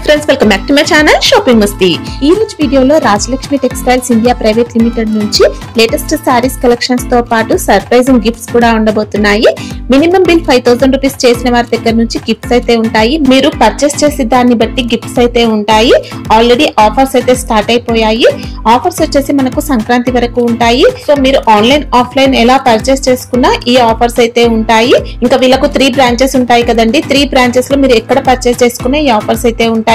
Friends, welcome back to my channel shopping మస్తీ. ఈ రోజు వీడియోలో Rajalakshmi textiles India private limited నుంచి లేటెస్ట్ సారీస్ కలెక్షన్స్ తో పాటు సర్ప్రైజింగ్ గిఫ్ట్స్ కూడా ఉండబోతున్నాయి. మినిమం బిల్ 5000 రూపీస్ చేసిన వారి దగ్గర నుంచి గిఫ్ట్స్ అయితే ఉంటాయి. మీరు పర్చేస్ చేసే దాన్ని బట్టి గిఫ్ట్స్ అయితే ఉంటాయి. ఆల్రెడీ ఆఫర్స్ అయితే స్టార్ట్ అయిపోయాయి. ఆఫర్స్ వచ్చేసి మనకు సంక్రాంతి వరకు ఉంటాయి. సో మీరు ఆన్లైన్ ఆఫ్లైన్ ఎలా పర్చేస్ చేసుకున్నా ఈ ఆఫర్స్ అయితే ఉంటాయి. ఇంకా వీళ్ళకు 3 బ్రాంచెస్ ఉంటాయి కదండి. 3 బ్రాంచెస్ లో మీరు ఎక్కడ పర్చేస్ చేసుకునే ఈ ఆఫర్స్ అయితే ఉంటాయి.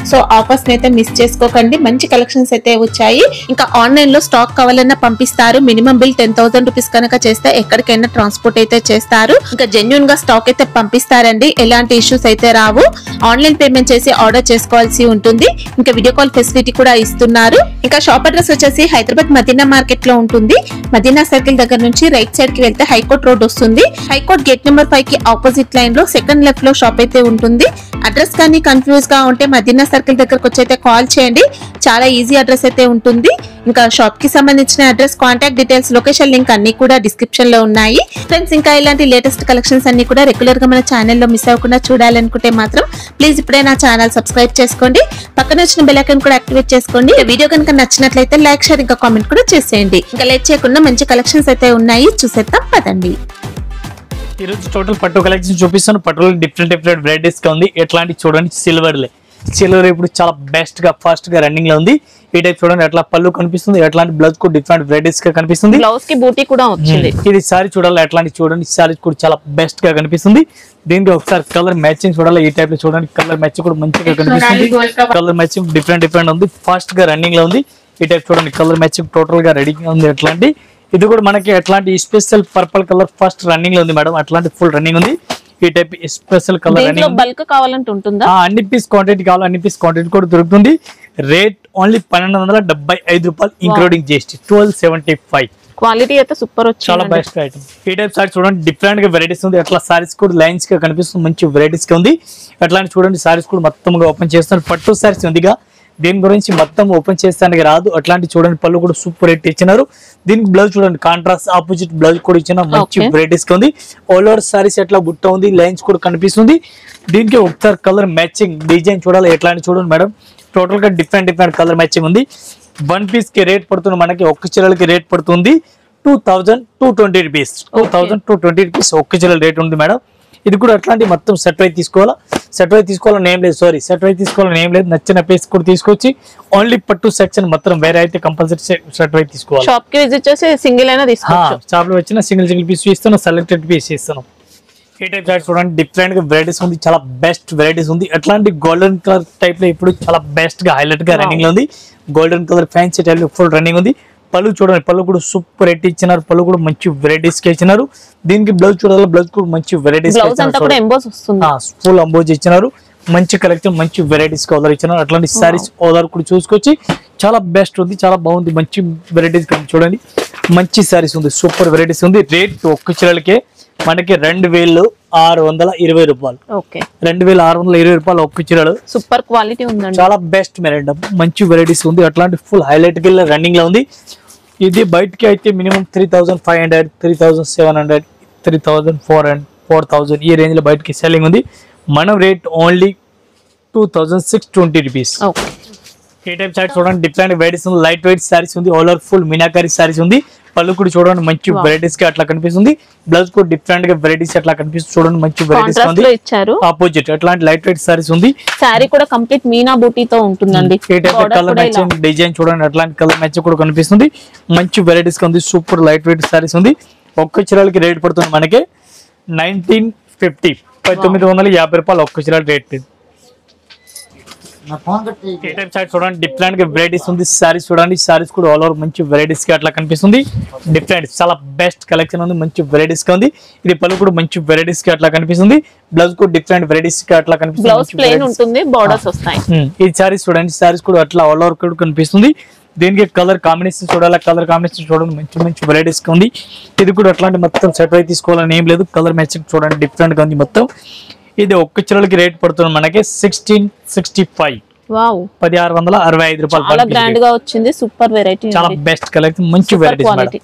సో ఆఫర్స్ అయితే మిస్ చేసుకోకండి. మంచి కలెక్షన్స్ అయితే వచ్చాయి. ఇంకా ఆన్లైన్ లో స్టాక్ కావాలన్నా పంపిస్తారు. మినిమం బిల్ 10,000 రూపీస్ కనుక చేస్తే ఎక్కడికైనా ట్రాన్స్పోర్ట్ అయితే చేస్తారు. ఇంకా జెన్యూన్ గా స్టాక్ అయితే పంపిస్తారండి. ఎలాంటి ఇష్యూస్ అయితే రావు. ఆన్లైన్ పేమెంట్ చేసి ఆర్డర్ చేసుకోవాల్సి ఉంటుంది. ఇంకా వీడియో కాల్ ఫెసిలిటీ కూడా ఇస్తున్నారు. ఇంకా షాప్ అడ్రస్ వచ్చేసి హైదరాబాద్ మదీనా మార్కెట్ లో ఉంటుంది. మదీనా సర్కిల్ దగ్గర నుంచి రైట్ సైడ్ కి వెళ్తే హైకోర్ట్ రోడ్ వస్తుంది. హైకోర్ట్ గేట్ నెంబర్ 5 కి ఆపోజిట్ లైన్ లో సెకండ్ లెఫ్ట్ లో షాప్ అయితే ఉంటుంది. అడ్రస్ కానీ కన్ఫ్యూజ్ గా ఉంటే మదీనా సర్కిల్ దగ్గరకు వచ్చి అయితే కాల్ చేయండి. చాలా ఈజీ అడ్రస్ అయితే ఉంటుంది. ఇంకా షాప్ కి సంబంధించిన address, contact details, location link అన్ని కూడా డిస్క్రిప్షన్ లో ఉన్నాయి. ఫ్రెండ్స్, ఇంకా ఇలాంటి లేటెస్ట్ కలెక్షన్స్ అన్ని కూడా రెగ్యులర్ గా మన ఛానల్లో మిస్ అవ్వకుండా చూడాలనుకుంటే మాత్రం ప్లీజ్ ఇప్పుడే నా ఛానల్ సబ్స్క్రైబ్ చేసుకోండి. పక్కన వచ్చిన బెల్ ఐకాన్ కూడా యాక్టివేట్ చేసుకోండి. వీడియో కనుక నచ్చినట్లయితే లైక్, షేర్, ఇంకా కామెంట్ కూడా చేసేయండి. ఇంకా లేట్ చేయకుండా మంచి కలెక్షన్స్ అయితే ఉన్నాయి, చూసేద్దాం పదండి. ఈ రోజు టోటల్ పట్టు కలెక్షన్ చూపిస్తాను. పట్టులో డిఫరెంట్ వెరైటీస్ గా ఉంది. ఎట్లాంటి చూడండి, సిల్వర్ ఇప్పుడు చాలా బెస్ట్ గా ఫాస్ట్ గా రన్నింగ్ లో ఉంది. ఈ టైప్ చూడండి, ఎట్లా పళ్ళు కనిపిస్తుంది, ఎట్లాంటి బ్లౌజ్ కూడా డిఫరెంట్ వెరైటీస్ గా కనిపిస్తుంది. బ్లౌజ్ కి బూటీ కూడా వచ్చింది. ఇది సారీ చూడాలి, ఎట్లాంటి చూడండి, సారీ కూడా చాలా బెస్ట్ గా కనిపిస్తుంది. దీనికి ఒకసారి కలర్ మ్యాచింగ్ చూడాలి. ఈ టైప్ లో చూడండి, కలర్ మ్యాచింగ్ కూడా మంచిగా కనిపిస్తుంది. కలర్ మ్యాచింగ్ డిఫరెంట్ ఉంది, ఫాస్ట్ గా రన్నింగ్ లో ఉంది. ఈ టైప్ చూడండి, కలర్ మ్యాచింగ్ టోటల్ గా రెడీగా ఉంది. ఎట్లాంటి ఇది కూడా మనకి ఎట్లాంటి special purple colour first running లో ఉంది మేడం. అట్లాంటి ఫుల్ రన్నింగ్ ఉంది. ఈ type special colour running. Bulk కావాలంటే ఉంటుందా? అన్ని పీస్ క్వాంటిటీ కావాలి, అన్ని పీస్ క్వాంటిటీ కూడా దొరుకుతుంది. రేట్ ఓన్లీ 1275 రూపాయలు ఇంక్లూడింగ్ GST 1275. క్వాలిటీ అయితే సూపర్ వచ్చింది, చాలా బెస్ట్ ఐటమ్. ఈ టైప్ సారీ చూడండి, డిఫరెంట్ గా వెరైటీస్ ఉంది. అట్లా సారీస్ కూడా లైన్స్ గా కనిపిస్తుంది, మంచి వెరైటీస్ గా ఉంది. అట్లాంటి చూడండి, సారీస్ కూడా మొత్తంగా ఓపెన్ చేస్తున్నారు. పట్టు సారీస్ ఉందిగా, దీని గురించి మొత్తం ఓపెన్ చేస్తానికి రాదు. అట్లాంటి చూడండి, పళ్ళు కూడా సూపర్ రేట్ ఇచ్చినారు. దీనికి బ్లౌజ్ చూడండి, కాంట్రాస్ట్ ఆపోజిట్ బ్లౌజ్ కూడా ఇచ్చిన మంచి వెరైటీస్ గా ఉంది. ఆల్ ఓవర్ సారీస్ ఎట్లా బుట్ట ఉంది, లైన్స్ కూడా కనిపిస్తుంది. దీనికి ఒకసారి కలర్ మ్యాచింగ్ డిజైన్ చూడాలి. ఎట్లాంటి చూడండి మేడం, టోటల్ గా డిఫరెంట్ కలర్ మ్యాచింగ్ ఉంది. 1 పీస్ కి రేట్ పడుతుంది మనకి, ఒక్క చీరలకి రేట్ పడుతుంది 2220 రూపీస్. 2220 రూపీస్ ఒక్క చీరల రేట్ ఉంది మేడం. ఇది కూడా అట్లాంటి మొత్తం సెట్ వైజ్ తీసుకోవాలా. సెట్ వైజ్ తీసుకోవాలని ఏం లేదు, సెట్ వైజ్ తీసుకోవాలని ఏం లేదు. నచ్చిన పీస్ కూడా తీసుకొచ్చి ఓన్లీ పట్టు సెక్షన్ మొత్తం వేరే అయితే కంపల్సరీ సెట్ వైజ్ తీసుకోవాలి. షాప్ కి విజిట్ చేసి సింగిల్ అయినా తీసుకోవచ్చు. షాప్ లో వచ్చిన సింగిల్ పీస్ ఇస్తాను, సెలెక్టెడ్ పీస్ ఇస్తాను. ఈ టైప్ చార్ట్ చూడండి, డిఫరెంట్ గా వెరైటీస్ ఉంది, చాలా బెస్ట్ వెరైటీస్ ఉంది. అట్లాంటి గోల్డెన్ కలర్ టైప్ లో ఇప్పుడు చాలా బెస్ట్ గా హైలైట్ గా రన్నింగ్ లో ఉంది. గోల్డెన్ కలర్ ఫ్యాన్సీ టైప్ లో ఫుల్ రన్నింగ్ ఉంది. పళ్ళు చూడండి, పళ్ళు కూడా సూపర్ రేట్ ఇచ్చినారు. పళ్ళు కూడా మంచి వెరైటీస్ కి ఇచ్చినారు. దీనికి బ్లౌజ్ చూడాలి, బ్లౌజ్ కూడా మంచి వెరైటీస్ ఫుల్ అంబోజ్ ఇచ్చినారు. మంచి కలెక్షన్, మంచి వెరైటీస్ ఆర్డర్ ఇచ్చినారు. అట్లాంటి సారీస్ ఆర్డర్ కూడా చూసుకొచ్చి చాలా బెస్ట్ ఉంది, చాలా బాగుంది. మంచి వెరైటీస్ చూడండి, మంచి సారీస్ ఉంది, సూపర్ వెరైటీస్ ఉంది. రేట్ ఒక్క చీరలకే మనకి 2620 రూపాయలు. 2620 రూపాయలు ఒక్క చీరలు. సూపర్ క్వాలిటీ ఉందండి, చాలా బెస్ట్ మేడం. మంచి వెరైటీస్ ఉంది. అట్లాంటి ఫుల్ హైలైట్ గా రన్నింగ్ లో ఉంది. ఇది బయటకి అయితే మినిమం 3500, 3700, 3400, 4000 ఈ రేంజ్ లో బయటకి సెల్లింగ్ ఉంది. మనం రేట్ ఓన్లీ 2620 రూపీస్. ఈ టైప్ సారీస్ చూడండి, డిఫరెంట్ వెరైటీస్ ఉంది. లైట్ వెయిట్ సారీస్ ఉంది. All over full meenakari saris ఉంది. పళ్ళు కూడా చూడండి, మంచి వెరైటీస్ గా అట్లా కనిపిస్తుంది. బ్లౌజ్ కూడా డిఫరెంట్ గా వెరైటీస్ అట్లా కనిపిస్తుంది. చూడండి, మంచి వెరైటీస్ ఇచ్చారు. ఆపోజిట్ అట్లాంటి లైట్ వెయిట్ సారీస్ ఉంది. సారీ కూడా కంప్లీట్ మీనా బూటీతో ఉంటుందండి. కలర్ మ్యాచింగ్ డిజైన్ చూడండి, అట్లాంటి కలర్ మ్యాచింగ్ కూడా కనిపిస్తుంది. మంచి వెరైటీస్ గా ఉంది. సూపర్ లైట్ వెయిట్ సారీస్ ఉంది. ఒక్క చీరలకి రేట్ పడుతుంది మనకి 1950, 1950 రూపాయలు ఒక్క చీరల రేట్. చూడండి, డిఫరెంట్ గా వెరైటీస్ ఉంది. సారీస్ చూడండి, సారీస్ కూడా ఆల్ ఓవర్ మంచి వెరైటీస్ గా అట్లా కనిపిస్తుంది. డిఫరెంట్ చాలా బెస్ట్ కలెక్షన్ ఉంది, మంచి వెరైటీస్ గా ఉంది. ఇది పళ్ళు కూడా మంచి వెరైటీస్ గా అట్లా కనిపిస్తుంది. బ్లౌజ్ కూడా డిఫరెంట్ వెరైటీస్ గా అట్లా కనిపిస్తుంది. ఈ సారీస్ చూడండి, సారీస్ కూడా అట్లా ఆల్ ఓవర్ కూడా కనిపిస్తుంది. దీనికి కలర్ కాంబినేషన్ చూడాలి, కలర్ కాంబినేషన్ చూడండి, మంచి వెరైటీస్ గా ఉంది. ఇది కూడా అట్లాంటి మొత్తం సెట్ అయితే తీసుకోవాలని ఏం లేదు. కలర్ మ్యాచింగ్ చూడండి, డిఫరెంట్ గా ఉంది మొత్తం. ఇది ఒక్క చీరలకి రేట్ పడుతుంది మనకి 1665. 1665 రూపాయలు. చాలా గ్రాండ్ గా వచ్చింది, సూపర్ వెరైటీ, చాలా బెస్ట్ కలెక్షన్, మంచి వెరైటీస్.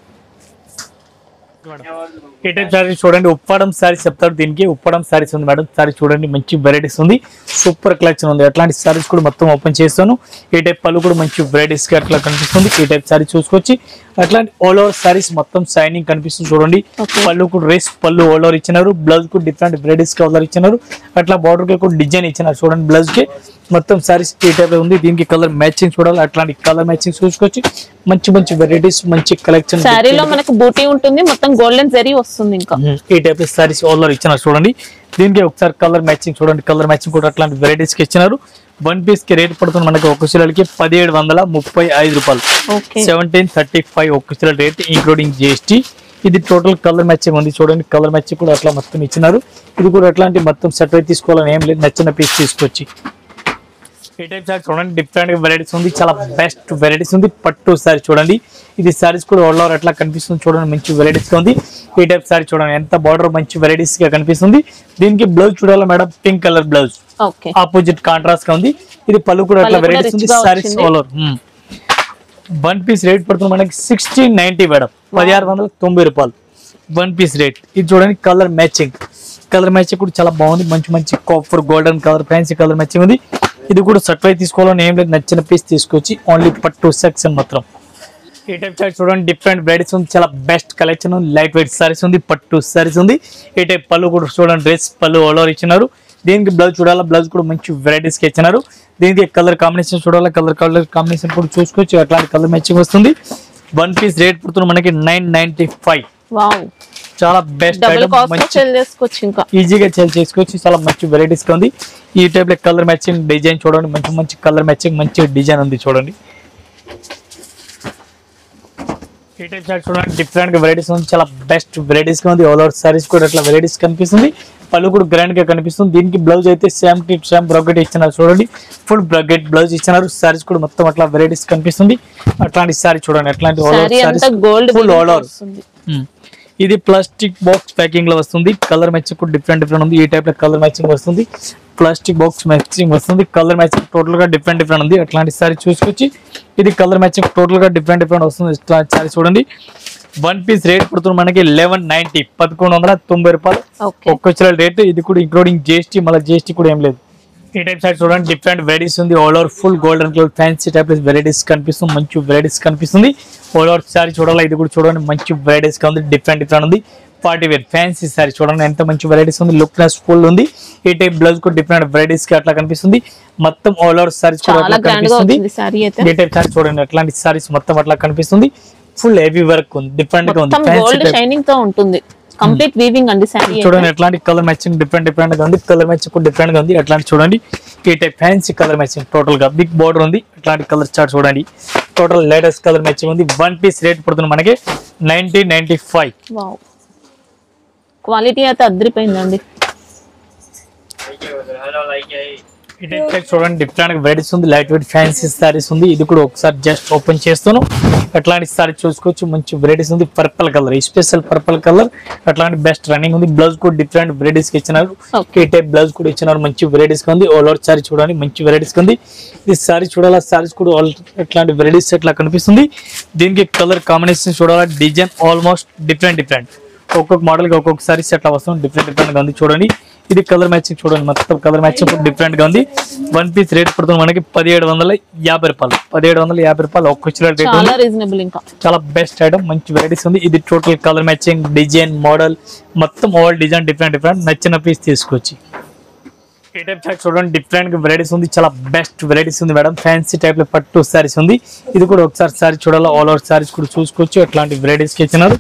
ఈ టైప్ సారీస్ చూడండి, ఉప్పాడం సారీస్ చెప్తారు దీనికి. ఉప్పాడం సారీస్ ఉంది మేడం. సారీ చూడండి, మంచి వెరైటీస్ ఉంది, సూపర్ కలెక్షన్ ఉంది. అట్లాంటి సారీస్ కూడా మొత్తం ఓపెన్ చేస్తాను. ఈ టైప్ పళ్ళు కూడా మంచి వెరైటీస్ గా అట్లా కనిపిస్తుంది. ఈ టైప్ సారీ చూసుకొచ్చి అట్లాంటి ఆల్ ఓవర్ సారీస్ మొత్తం షైనింగ్ కనిపిస్తుంది చూడండి. పళ్ళు కూడా రేస్ పళ్ళు ఆల్ ఓవర్ ఇచ్చినారు. బ్లౌజ్ కూడా డిఫరెంట్ వెరైటీస్ గా ఆల్ ఇచ్చినారు. అట్లా బార్డర్ కి కూడా డిజైన్ ఇచ్చినారు చూడండి. బ్లౌజ్ కి మొత్తం సారీస్ ఈ టైప్ లో ఉంది. దీనికి కలర్ మ్యాచింగ్ చూడాలి. అట్లాంటి కలర్ మ్యాచింగ్ చూసుకొచ్చి మంచి మంచి వెరైటీస్, మంచి కలెక్షన్. సారీలో మనకు బూటీ ఉంటుంది, మొత్తం గోల్డెన్ జరీ వస్తుంది. ఇంకా ఈ టైప్ సారీస్ ఆల్ ఓవర్ ఇచ్చినారు చూడండి. దీనికి ఒకసారి కలర్ మ్యాచింగ్ చూడండి. కలర్ మ్యాచింగ్ కూడా అట్లాంటి వెరైటీస్ కి ఇచ్చినారు. వన్ పీస్ కి రేట్ పడుతుంది మనకి ఒక చీరలకి 1735 రూపాయలు. 1735 ఒక చీర రేట్ ఇంక్లూడింగ్ జిఎస్టీ. ఇది టోటల్ కలర్ మ్యాచింగ్ ఉంది చూడండి. కలర్ మ్యాచింగ్ కూడా అట్లా మొత్తం ఇచ్చినారు. ఇది కూడా అట్లాంటి మొత్తం సెట్ అయితే తీసుకోవాలని ఏం లేదు, నచ్చిన పీస్ తీసుకొచ్చి. ఈ టైప్ సారీ చూడండి, డిఫరెంట్ వెరైటీస్ ఉంది, చాలా బెస్ట్ వెరైటీస్ ఉంది. పట్టు సారీ చూడండి. ఇది సారీస్ కూడా ఆల్ ఓవర్ అట్లా కనిపిస్తుంది చూడండి, మంచి వెరైటీస్ గా ఉంది. ఈ టైప్ సారీ చూడండి, ఎంత బార్డర్ మంచి వెరైటీస్ గా కనిపిస్తుంది. దీనికి బ్లౌజ్ చూడాలి madam, pink colour blouse opposite contrast గా ఉంది. ఇది పళ్ళు కూడా అట్లా వెరైటీస్ ఉంది. Saris all over. One piece rate పడుతుంది మనకి 1690 మేడం, 1690 రూపాయలు వన్ పీస్ రేట్. ఇది చూడండి కలర్ మ్యాచింగ్. కలర్ మ్యాచింగ్ కూడా చాలా బాగుంది. మంచి మంచి copper golden colour fancy colour matching ఉంది. ఇది కూడా సర్ప్రైజ్ తీసుకోవాలని ఏం లేదు, నచ్చిన పీస్ తీసుకొచ్చి ఓన్లీ పట్టు సెక్షన్ మాత్రం. ఈ టైప్ సారీ చూడండి, డిఫరెంట్ వెరైటీస్ ఉంది, చాలా బెస్ట్ కలెక్షన్ ఉంది. లైట్ వెయిట్ సారీస్ ఉంది, పట్టు సారీస్ ఉంది. ఈ టైప్ పళ్ళు కూడా చూడండి, డ్రెస్ పళ్ళు ఆల్ ఓవర్ ఇచ్చినారు. దీనికి బ్లౌజ్ చూడాలా, బ్లౌజ్ కూడా మంచి వెరైటీస్ కి ఇచ్చినారు. దీనికి కలర్ కాంబినేషన్ చూడాలా, కలర్ కాంబినేషన్ కూడా చూసుకోవచ్చు. అట్లాంటి కలర్ మ్యాచింగ్ వస్తుంది. వన్ పీస్ రేట్ పడుతుంది మనకి 995. చాలా బెస్ట్ ఈజీగా సేల్ చేసుకోవచ్చు. చాలా మంచి వెరైటీస్ గా ఉంది. ఈ టైప్ లో కలర్ మ్యాచింగ్ డిజైన్ చూడండి, మంచి మంచి కలర్ మ్యాచింగ్ మంచి డిజైన్ ఉంది చూడండి. ఈ టైప్ సారీ చూడండి, డిఫరెంట్ గా వెరైటీస్ ఉంది, చాలా బెస్ట్ వెరైటీస్ గా ఉంది. ఆల్ ఓవర్ సారీస్ కూడా అట్లా వెరైటీస్ కనిపిస్తుంది. పళ్ళు కూడా గ్రాండ్ గా కనిపిస్తుంది. దీనికి బ్లౌజ్ అయితే సేమ్ బ్రకెట్ ఇచ్చినారు చూడండి, ఫుల్ బ్రకెట్ బ్లౌజ్ ఇచ్చినారు. సారీస్ కూడా మొత్తం అట్లా వెరైటీస్ కనిపిస్తుంది. అట్లాంటి సారీ చూడండి, అట్లాంటి ఫుల్ ఆల్ ఓవర్. ఇది ప్లాస్టిక్ బాక్స్ ప్యాకింగ్ లో వస్తుంది. కలర్ మ్యాచింగ్ కూడా డిఫరెంట్ ఉంది. ఈ టైప్ లో కలర్ మ్యాచింగ్ వస్తుంది. ప్లాస్టిక్ బాక్స్ మ్యాచింగ్ వస్తుంది. కలర్ మ్యాచింగ్ టోటల్ గా డిఫరెంట్ ఉంది. అట్లాంటి సారీ చూసుకొచ్చి ఇది కలర్ మ్యాచింగ్ టోటల్ గా డిఫరెంట్ వస్తుంది. ఇట్లాంటి సారీ చూడండి. వన్ పీస్ రేట్ పడుతుంది మనకి 1190, 1190 రూపాయలు ఒక్క చీర రేట్. ఇది కూడా ఇంక్లూడింగ్ జిఎస్టీ, మళ్ళీ జిఎస్టీ కూడా ఏం లేదు. ఈ టైప్ సారీ చూడండి, డిఫరెంట్ వెరైటీస్ ఉంది. All over full golden colour fancy type varieties కనిపిస్తుంది. మంచి వెరైటీస్ కనిపిస్తుంది. ఆల్ ఓవర్ సారీ చూడాలి. ఇది కూడా చూడండి, మంచి వెరైటీస్ గా ఉంది. డిఫరెంట్ ఉంది. పార్టీ వేర్ ఫ్యాన్సీ సారీ చూడండి, ఎంత మంచి వెరైటీస్ ఉంది. లుక్నెస్ ఫుల్ ఉంది. ఈ టైప్ బ్లౌజ్ కూడా డిఫరెంట్ వెరైటీస్ కి అట్లా కనిపిస్తుంది. మొత్తం ఆల్ ఓవర్ సారీస్ కూడా అట్లా కనిపిస్తుంది. ఈ టైప్ సారీ చూడండి, అట్లాంటి సారీస్ మొత్తం అట్లా కనిపిస్తుంది. ఫుల్ హెవీ వర్క్ ఉంది, డిఫరెంట్ గా ఉంది. షైనింగ్ తో ఉంటుంది. కంప్లీట్ వీవింగ్ అండి సారీ. చూడండి ఎట్లాంటి కలర్ మ్యాచింగ్ డిఫరెంట్ గా ఉంది. కలర్ మ్యాచింగ్ కూడా డిఫరెంట్ గా ఉంది. అట్లాంటి చూడండి, ఈ type fancy colour matching total గా బిగ్ బోర్డర్ ఉంది. అట్లాంటి కలర్ చార్ట్ చూడండి, టోటల్ లేటెస్ట్ కలర్ మ్యాచింగ్ ఉంది. వన్ పీస్ రేట్ పడుతుంది మనకి 1995. క్వాలిటీ అయితే అదిరిపోయిందండి. చూడండి, డిఫరెంట్ వెరైటీస్ ఉంది. లైట్ వెయిట్ ఫ్యాన్సీ సారీస్ ఉంది. ఇది కూడా ఒకసారి జస్ట్ ఓపెన్ చేస్తాను. అట్లాంటి సారీ చూసుకోవచ్చు, మంచి వెరైటీస్ ఉంది. Purple colour, special purple colour, అట్లాంటి బెస్ట్ రన్నింగ్ ఉంది. బ్లౌజ్ కూడా డిఫరెంట్ వెరైటీస్ కి ఇచ్చినారు. ఈ టైప్ బ్లౌజ్ కూడా ఇచ్చినారు, మంచి వెరైటీస్ గా ఉంది. ఆల్ ఓవర్ సారీ చూడండి, మంచి వెరైటీస్ గా ఉంది. ఈ సారీ చూడాలా, సారీస్ కూడా ఎట్లాంటి వెరైటీస్ ఎట్లా కనిపిస్తుంది. దీనికి కలర్ కాంబినేషన్ చూడాలా, డిజైన్ ఆల్మోస్ట్ డిఫరెంట్ ఒక్కొక్క మోడల్ గా ఒక్కొక్క సారీస్ ఎట్లా వస్తుంది. డిఫరెంట్ గా ఉంది చూడండి. ఇది కలర్ మ్యాచింగ్ చూడండి, మొత్తం కలర్ మ్యాచింగ్ డిఫరెంట్ గా ఉంది. వన్ పీస్ రేట్ పడుతుంది మనకి 1750 రూపాయలు. 1750 రూపాయలు ఒక్క చీర రేట్. చాలా బెస్ట్ ఐటమ్, మంచి వెరైటీస్ ఉంది. ఇది total colour matching design model మొత్తం ఆల్ డిజైన్ డిఫరెంట్ నచ్చిన పీస్ తీసుకొచ్చి. ఈ టైప్ సారీ చూడండి, డిఫరెంట్ గా వెరైటీస్ ఉంది. చాలా బెస్ట్ వెరైటీస్ ఉంది మేడం. ఫ్యాన్సీ టైప్ లో పట్టు సారీస్ ఉంది. ఇది కూడా ఒకసారి సారీ చూడాలి. ఆల్ ఓవర్ సారీస్ కూడా చూసుకోవచ్చు. అట్లాంటి వెరైటీస్ కి ఇచ్చినారు.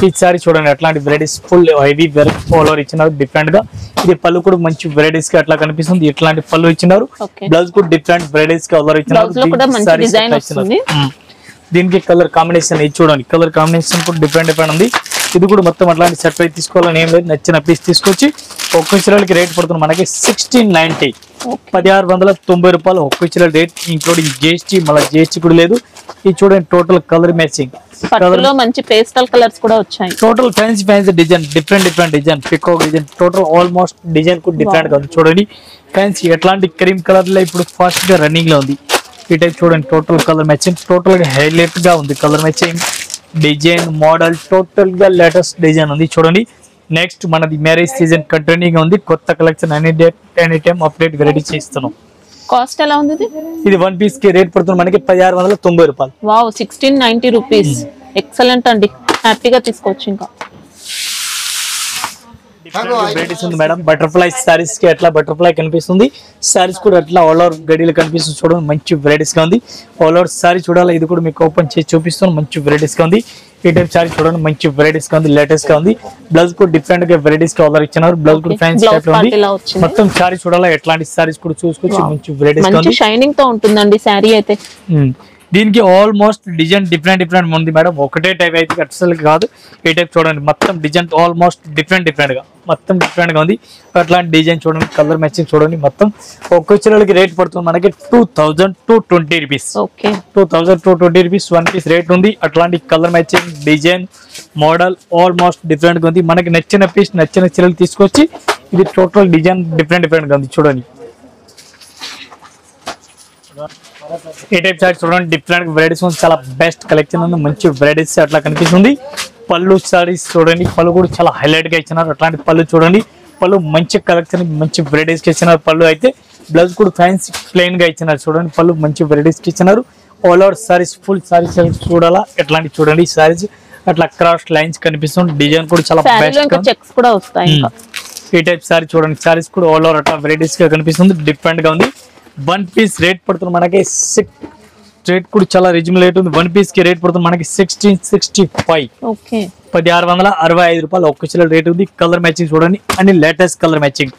ఈ సారీ చూడండి, అట్లాంటి varieties full heavy all over ఇచ్చినారు డిఫరెంట్ గా. ఇది పళ్ళు కూడా మంచి వెరైటీస్ కి అట్లా కనిపిస్తుంది. ఇట్లాంటి పళ్ళు ఇచ్చినారు. బ్లౌజ్ కూడా డిఫరెంట్ వెరైటీస్ కి ఆల్ ఓవర్ ఇచ్చినారు. దీనికి కలర్ కాంబినేషన్ ఇది చూడండి, కలర్ కాంబినేషన్ కూడా డిఫరెంట్ ఉంది. ఇది కూడా మొత్తం అట్లాంటి సెట్ అయితే తీసుకోవాలని ఏం లేదు, నచ్చిన పీస్ తీసుకొచ్చి ఒక్క చీరలకి రేట్ పడుతుంది మనకి 1690, 1690 రూపాయలు ఒక్క చీర రేట్ ఇంక్లూడింగ్ జిఎస్టీ, మళ్ళీ జిఎస్టీ కూడా లేదు. ఇది చూడండి టోటల్ కలర్ మ్యాచింగ్, మంచి పేస్టల్ కలర్స్ కూడా వచ్చాయి. Total fancy design different design, peacock design, total almost design కూడా డిఫరెంట్ గా ఉంది. చూడండి ఫ్యాన్సీ ఎట్లాంటి క్రీమ్ కలర్ లో ఇప్పుడు ఫాస్ట్ గా రన్నింగ్ లో ఉంది. ఈ టైప్ చూడండి టోటల్ కలర్ మ్యాచింగ్, టోటల్ గా హైలైట్ గా ఉంది colour matching. Design model total గా లేటెస్ట్ డిజైన్ ఉంది చూడండి. నెక్స్ట్ మనది మ్యారేజ్ సీజన్ కంటిన్యూగా ఉంది. కొత్త collection any time update variety చేస్తున్నాం. కాస్ట్ ఎలా ఉంది ఇది 1 పీస్ కి రేట్ పడుతుంది మనకి 1690 రూపాయలు. Wow 1690 rupees. ఎక్సలెంట్ అండి, హ్యాపీగా తీసుకోవచ్చు. ఇంకా వెరైటీస్ ఉంది మేడం. బటర్ఫ్లై సారీస్ కి అట్లా బటర్ఫ్లై కనిపిస్తుంది. సారీస్ కూడా అట్లా ఆల్ ఓవర్ గడిలో కనిపిస్తుంది చూడండి. మంచి వెరైటీస్ గా ఉంది. ఆల్ ఓవర్ సారీ చూడాలి. ఇది కూడా మీకు ఓపెన్ చేసి చూపిస్తాను. మంచి వెరైటీస్ గా ఉంది. ఈ టైప్ సారీ చూడండి. మంచి వెరైటీస్ గా ఉంది. లేటెస్ట్ గా ఉంది. బ్లౌజ్ కూడా డిఫరెంట్ గా వెరైటీస్ గా ఆర్డర్ ఇచ్చినారు. బ్లౌజ్ కూడా ఫ్యాన్సీ టైప్ లో ఉంది. మొత్తం సారీ చూడాలి. ఎట్లాంటి సారీస్ కూడా చూసుకోవచ్చు. మంచి వెరైటీస్ గా ఉంది. షైనింగ్ తో ఉంటుందండి సారీ అయితే. దీనికి ఆల్మోస్ట్ డిజైన్ డిఫరెంట్ ఉంది మేడం. ఒకటే టైప్ అయితే అసలు కాదు. ఈ టైప్ చూడండి. మొత్తం డిజైన్ ఆల్మోస్ట్ డిఫరెంట్ గా మొత్తం డిఫరెంట్ గా ఉంది. అట్లాంటి డిజైన్ చూడండి. కలర్ మ్యాచింగ్ చూడండి. మొత్తం ఒక్క చీరలకి రేట్ పడుతుంది మనకి 2220 రూపీస్. 2220 రూపీస్ 1 పీస్ రేట్ ఉంది. అట్లాంటి colour matching design model almost different గా ఉంది. మనకి నచ్చిన పీస్ నచ్చిన చీరలు తీసుకొచ్చి ఇది టోటల్ డిజైన్ డిఫరెంట్ గా ఉంది చూడండి. ఈ టైప్ సారీస్ చూడండి. డిఫరెంట్ వెరైటీస్ ఉంది. చాలా బెస్ట్ కలెక్షన్ ఉంది. మంచి వెరైటీస్ అట్లా కనిపిస్తుంది. పళ్ళు సారీస్ చూడండి. పళ్ళు కూడా చాలా హైలైట్ గా ఇచ్చినారు. అట్లాంటి పళ్ళు చూడండి. పళ్ళు మంచి కలెక్షన్ మంచి వెరైటీస్ కి ఇచ్చినారు. పళ్ళు అయితే బ్లౌజ్ కూడా ఫ్యాన్సీ ప్లెయిన్ గా ఇచ్చినారు చూడండి. పళ్ళు మంచి వెరైటీస్ కి ఇచ్చినారు. All over saris full saris చూడాలా. ఎట్లాంటి చూడండి సారీస్ అట్లా క్రాస్ లైన్స్ కనిపిస్తుంది. డిజైన్ కూడా చాలా బెస్ట్ కూడా వస్తాయి. ఈ టైప్ సారీ చూడండి. సారీస్ కూడా ఆల్ ఓవర్ అట్లా వెరైటీస్ గా కనిపిస్తుంది. డిఫరెంట్ గా ఉంది. 1 పీస్ రేట్ పడుతుంది మనకి రేట్ కూడా చాలా రీజనబుల్ రేట్ ఉంది. 1 పీస్ కి రేట్ పడుతుంది మనకి 1665. 1665 రూపాయలు ఒక్క చీర రేట్ ఉంది. కలర్ మ్యాచింగ్ చూడండి. అన్ని లేటెస్ట్ కలర్ మ్యాచింగ్.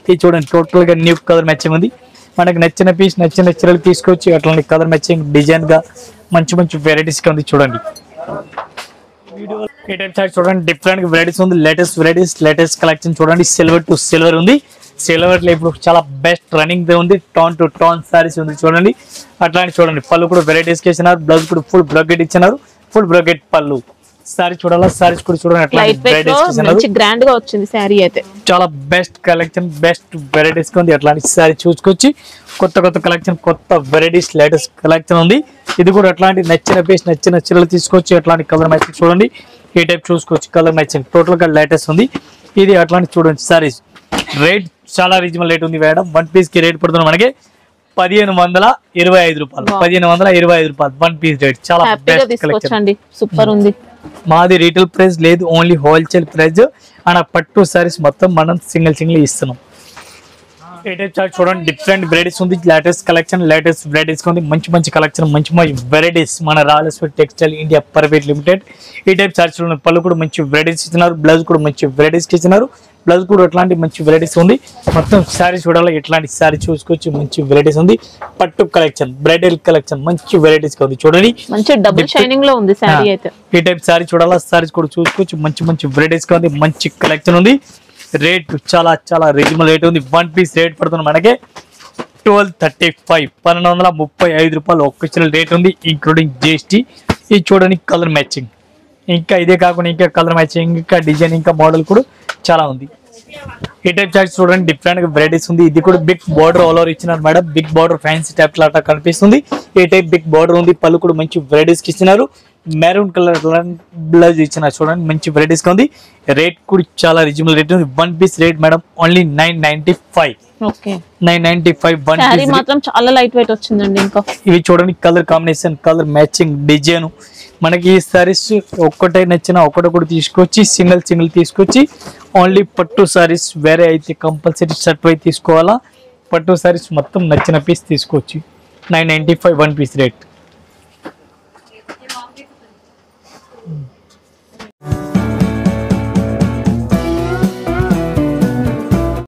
ఇది చూడండి. టోటల్ గా న్యూ కలర్ మ్యాచింగ్ ఉంది. మనకి నచ్చిన పీస్ నచ్చిన చీరలు తీసుకొచ్చి అట్లాంటి కలర్ మ్యాచింగ్ డిజైన్ గా మంచి వెరైటీస్ గా ఉంది చూడండి. ఈ టైప్ సారీ చూడండి. డిఫరెంట్ వెరైటీస్ ఉంది. లేటెస్ట్ కలెక్షన్ చూడండి. సిల్వర్ టు సిల్వర్ ఉంది. సిల్వర్ లో ఇప్పుడు చాలా బెస్ట్ రన్నింగ్ ఉంది. టోన్ టు టోన్ సారీస్ ఉంది చూడండి. అట్లాంటి చూడండి. పళ్ళు కూడా వెరైటీస్ కి ఇచ్చినారు. బ్లౌజ్ కూడా ఫుల్ బ్రొకెట్ ఇచ్చినారు. ఫుల్ బ్రొకెట్ పళ్ళు. సారీ చూడాలా. సారీస్ కూడా చూడండి. గ్రాండ్ గా వచ్చింది సారీ అయితే. చాలా బెస్ట్ కలెక్షన్ బెస్ట్ వెరైటీస్ ఉంది. అట్లాంటి సారీ చూసుకొచ్చి కొత్త కలెక్షన్ కొత్త వెరైటీస్ లేటెస్ట్ కలెక్షన్ ఉంది. ఇది కూడా అట్లాంటి నచ్చిన పీస్ నచ్చిన చీరలు తీసుకొచ్చి అట్లాంటి కలర్ మ్యాచింగ్ చూడండి. ఈ టైప్ చూసుకోవచ్చు. కలర్ మ్యాచింగ్ టోటల్ గా లేటెస్ట్ ఉంది. ఇది అట్లాంటి చూడండి. సారీస్ రేట్ చాలా రీజనబుల్ రేట్ ఉంది మేడం. 1 పీస్ కి రేట్ పడుతుంది మనకి 1525 రూపాయలు. 1525 రూపాయలు 1 పీస్ రేట్. చాలా బెస్ట్ కలెక్షన్. సూపర్ ఉంది. మాది రీటైల్ ప్రైస్ లేదు. Only wholesale price. అండ్ పట్టు సారీస్ మొత్తం మనం సింగిల్ ఇస్తున్నాం. ఈ టైప్ చార్ట్ చూడండి. డిఫరెంట్ వెరైటీస్ ఉంది. లేటెస్ట్ కలెక్షన్ లేటెస్ట్ వెరైటీస్ ఉంది. మంచి కలెక్షన్ మంచి వెరైటీస్ మన Rayalaseema textile India private limited. ఈ టైప్ చార్ట్ చూడండి. పళ్ళు కూడా మంచి వెరైటీస్ ఇచ్చినారు. బ్లౌజ్ కూడా మంచి వెరైటీస్ ఇచ్చినారు. బ్లౌజ్ కూడా అట్లాంటి మంచి వెరైటీస్ ఉంది. మొత్తం సారీ చూడాలి. ఇట్లాంటి సారీ చూసుకోవచ్చు. మంచి వెరైటీస్ ఉంది. పట్టు కలెక్షన్ బ్రైడల్ కలెక్షన్ మంచి వెరైటీస్ ఉంది చూడండి. మంచి డబుల్ షైనింగ్ లో ఉంది సారీ అయితే. ఈ టైప్ సారీ చూడాలా. సారీస్ కూడా చూసుకోవచ్చు. మంచి వెరైటీస్ ఉంది. మంచి కలెక్షన్ ఉంది. రేట్ చాలా రీజనబుల్ రేట్ ఉంది. 1 పీస్ రేట్ పడుతుంది మనకి 1235 1235 రూపాయలు ఒక్క చీర రేట్ ఉంది. Including GST. ఇది చూడండి. కలర్ మ్యాచింగ్ ఇంకా ఇదే కాకుండా ఇంకా కలర్ మ్యాచింగ్ ఇంకా డిజైన్ ఇంకా మోడల్ కూడా చాలా ఉంది. ఈ టైప్ చార్ట్ చూడండి. డిఫరెంట్ గా వెరైటీస్ ఉంది. ఇది కూడా బిగ్ బార్డర్ ఆల్ ఓవర్ ఇచ్చినారు madam. Big border fancy type లాగా కనిపిస్తుంది. ఈ టైప్ బిగ్ బార్డర్ ఉంది. పళ్ళు కూడా మంచి వెరైటీస్ ఇచ్చినారు. మెరూన్ కలర్ బ్లౌజ్ ఇచ్చినారు చూడండి. మంచి వెరైటీస్ ఉంది. రేట్ కూడా చాలా రీజనబుల్ రేట్ ఉంది. 1 piece rate madam only 995. 995 1 piece మాత్రం చాలా లైట్ వెయిట్ వచ్చిందండి. ఇంకా ఇవి చూడండి. Colour combination colour matching design మనకి ఈ సారీస్ ఒక్కటే నచ్చినా ఒకటి కూడా తీసుకొచ్చి సింగిల్ తీసుకొచ్చి ఓన్లీ పట్టు సారీస్ వేరే అయితే కంపల్సరీ షర్ట్ వై తీసుకోవాలా. పట్టు సారీస్ మొత్తం నచ్చిన పీస్ తీసుకోవచ్చు. 995 1 పీస్ రేట్.